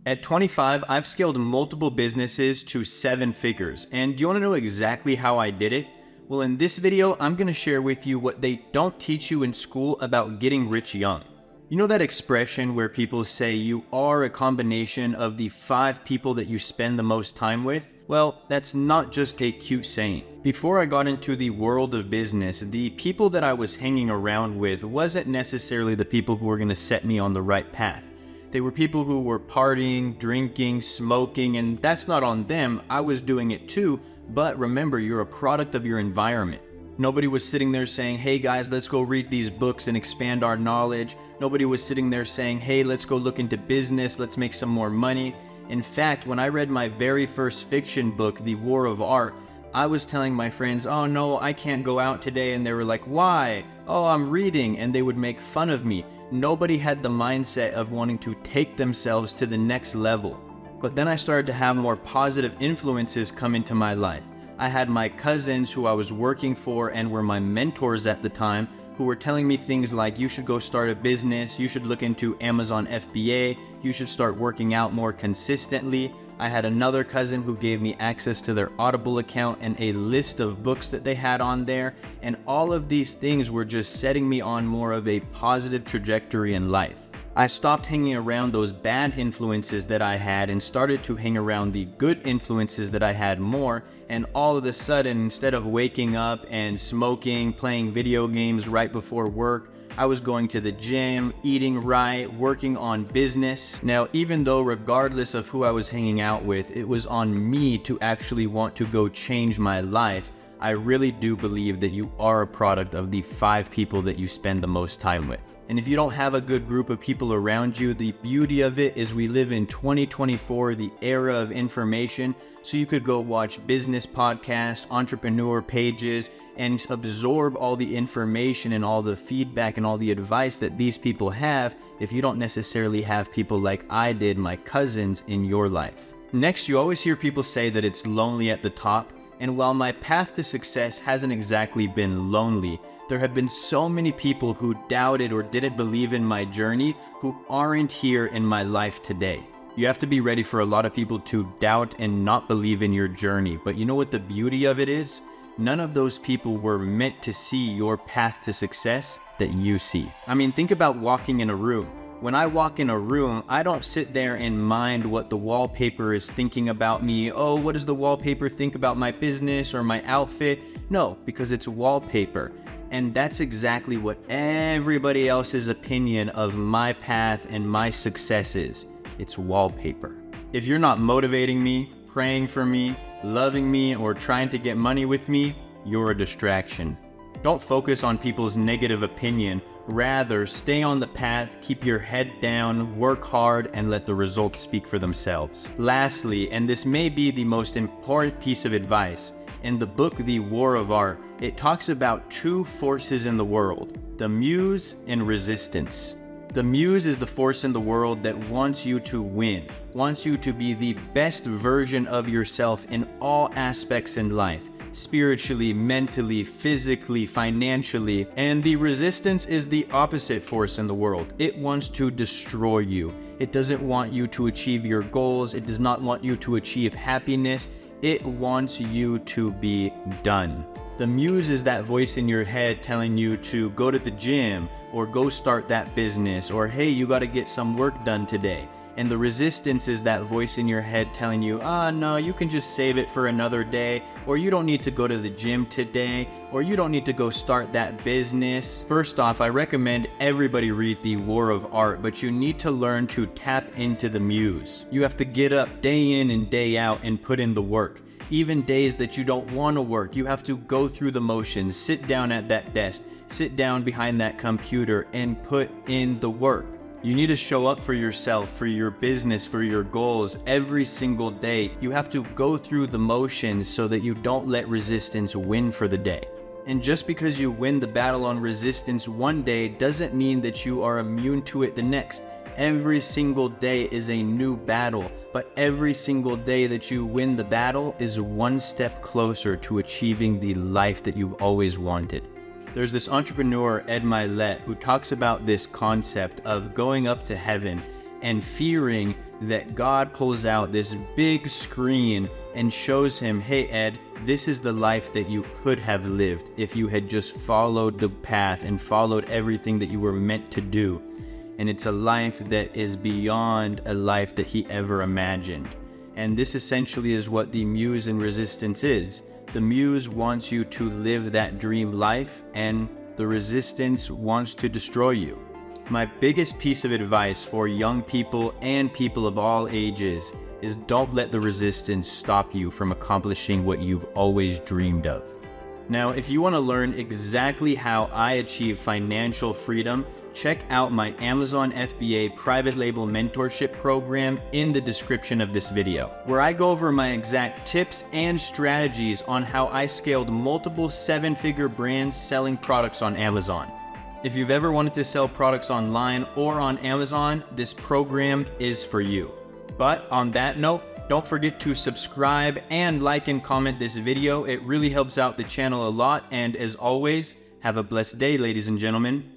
At 25, I've scaled multiple businesses to 7 figures. And do you want to know exactly how I did it? Well, in this video, I'm going to share with you what they don't teach you in school about getting rich young. You know that expression where people say you are a combination of the 5 people that you spend the most time with? Well, that's not just a cute saying. Before I got into the world of business, the people that I was hanging around with wasn't necessarily the people who were going to set me on the right path. They were people who were partying, drinking, smoking, and that's not on them. I was doing it too, but remember, you're a product of your environment. Nobody was sitting there saying, hey guys, let's go read these books and expand our knowledge. Nobody was sitting there saying, hey, let's go look into business, let's make some more money. In fact, when I read my very first fiction book, The War of Art, I was telling my friends, oh no, I can't go out today. And they were like, why? Oh, I'm reading. And they would make fun of me. Nobody had the mindset of wanting to take themselves to the next level. But then I started to have more positive influences come into my life. I had my cousins who I was working for and were my mentors at the time, who were telling me things like, you should go start a business, you should look into Amazon FBA, you should start working out more consistently. I had another cousin who gave me access to their Audible account and a list of books that they had on there. And all of these things were just setting me on more of a positive trajectory in life. I stopped hanging around those bad influences that I had and started to hang around the good influences that I had more. And all of a sudden, instead of waking up and smoking, playing video games right before work, I was going to the gym, eating right, working on business. Now, even though regardless of who I was hanging out with, it was on me to actually want to go change my life, I really do believe that you are a product of the 5 people that you spend the most time with. And if you don't have a good group of people around you, the beauty of it is we live in 2024, the era of information. So you could go watch business podcasts, entrepreneur pages, and absorb all the information and all the feedback and all the advice that these people have if you don't necessarily have people like I did, my cousins, in your life. Next, you always hear people say that it's lonely at the top. And while my path to success hasn't exactly been lonely, there have been so many people who doubted or didn't believe in my journey who aren't here in my life today. You have to be ready for a lot of people to doubt and not believe in your journey. But you know what the beauty of it is? None of those people were meant to see your path to success that you see. I mean, think about walking in a room. When I walk in a room, I don't sit there and mind what the wallpaper is thinking about me. Oh, what does the wallpaper think about my business or my outfit? No, because it's wallpaper. And that's exactly what everybody else's opinion of my path and my success is. It's wallpaper. If you're not motivating me, praying for me, loving me, or trying to get money with me, you're a distraction. Don't focus on people's negative opinion. Rather, stay on the path, keep your head down, work hard, and let the results speak for themselves. Lastly, and this may be the most important piece of advice, in the book The War of Art, it talks about 2 forces in the world, the Muse and Resistance. The Muse is the force in the world that wants you to win, wants you to be the best version of yourself in all aspects in life, spiritually, mentally, physically, financially. And the Resistance is the opposite force in the world. It wants to destroy you. It doesn't want you to achieve your goals. It does not want you to achieve happiness. It wants you to be done. The Muse is that voice in your head telling you to go to the gym or go start that business, or hey, you got to get some work done today. And the Resistance is that voice in your head telling you, no, you can just save it for another day, or you don't need to go to the gym today, or you don't need to go start that business. First off, I recommend everybody read The War of Art, but you need to learn to tap into the Muse. You have to get up day in and day out and put in the work. Even days that you don't want to work, you have to go through the motions, sit down at that desk, sit down behind that computer, and put in the work. You need to show up for yourself, for your business, for your goals every single day. You have to go through the motions so that you don't let resistance win for the day. And just because you win the battle on resistance one day doesn't mean that you are immune to it the next. Every single day is a new battle, but every single day that you win the battle is one step closer to achieving the life that you've always wanted. There's this entrepreneur, Ed Milet, who talks about this concept of going up to heaven and fearing that God pulls out this big screen and shows him, hey Ed, this is the life that you could have lived if you had just followed the path and followed everything that you were meant to do. And it's a life that is beyond a life that he ever imagined. And this essentially is what the Muse and Resistance is. The Muse wants you to live that dream life, and the Resistance wants to destroy you. My biggest piece of advice for young people and people of all ages is don't let the Resistance stop you from accomplishing what you've always dreamed of. Now, if you want to learn exactly how I achieve financial freedom, check out my Amazon FBA private label mentorship program in the description of this video, where I go over my exact tips and strategies on how I scaled multiple 7-figure brands selling products on Amazon. If you've ever wanted to sell products online or on Amazon, this program is for you. But on that note, don't forget to subscribe and like and comment this video. It really helps out the channel a lot. And as always, have a blessed day, ladies and gentlemen.